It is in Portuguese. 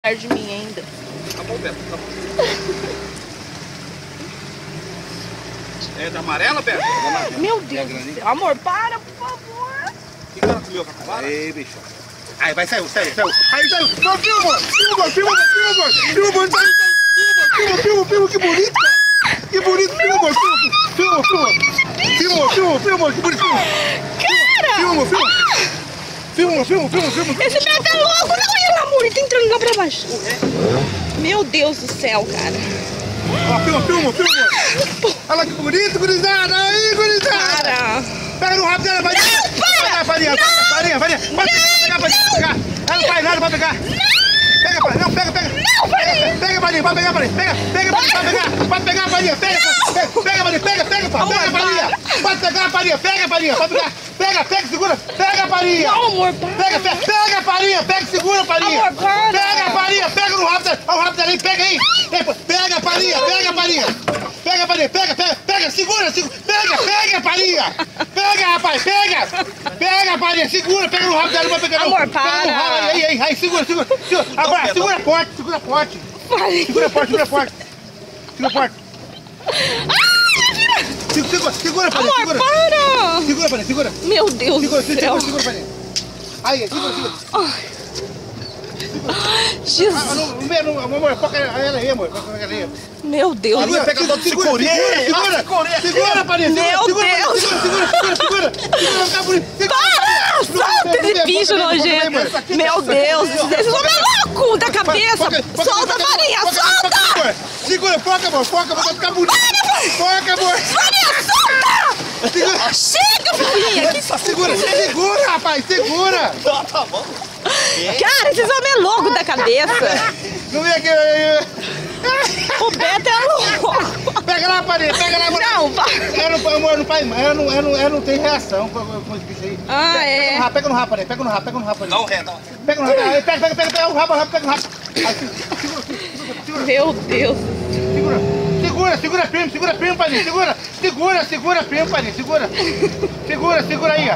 perto de mim ainda. Tá bom, Beto, tá bom. É da amarela, Beto? É da amarela. Meu Deus do céu. Amor, para, por favor. O que ela comeu, capivara? Aí, bicho. Aí, vai, saiu. Aí, saiu. Não, filma, que bonito, cara. Que bonito, filma, que bonito. Cara! Filma. Esse Beto é louco, não é, amor? Ele tá entrando lá pra baixo. Meu Deus do céu, cara. Ó, filma. Olha lá que bonito, gurizada. Aí, gurizada. Para. Pega no rabo dela, vai. Não, para. Farinha. Pode pegar. Ela não faz nada pra pegar. Pega, Farinha. Não, pega. Não, Farinha. Pega, Farinha, pode pegar, Farinha. Pega, pode pegar, Farinha. Pega, Farinha. Pega, Farinha. Pode pegar, Farinha. Pega, Farinha. Pode pegar. Pega, segura. Pega, Farinha. Não, amor, para. Pega, Farinha. Pega, segura, Farinha. Amor, para. Pega, Farinha. Pega no rabo dela. Olha o rabo dela aí, pega aí. Pega, Farinha. Pega, segura. Pega, Farinha. Pega, rapaz, pega, Farinha. Segura, pega no rabo dela, não vai pegar não. Amor, para. Pega no rabo, aí, segura. Agora, segura forte. Farinha. Segura forte. Segura, Farinha. Amor, para. Segura, Farinha. Meu Deus do céu. Segura, Farinha. Aí, segura. Jesus. Amor, foca ela aí, amor. Foca ela aí. Meu Deus. Segura, Farinha. Meu Deus. Segura. Tá bonito. Para! Solta esse bicho nojento. Meu Deus. Esse homem é louco da cabeça. Solta, Farinha. Solta. Segura, foca, amor. Vai ficar bonito. Foca, amor. Farinha, solta. Chega, Farinha. Segura, rapaz. Segura. Tá bom. Cara, esse homem é louco da cabeça. Não vem aqui. O Beto é louco. Pega lá, Farinha. Amor. Não, Ela não tem reação com esse bicho aí. Ah, é. Pega no rabo, Farinha. Pega no rabo. Dá um ré. Pega no rabo. Aí, pega o rabo, pega no rabo. Aí, segura. Meu Deus. Segura firme, Farinha. Segura firme, Farinha. Segura aí, ó.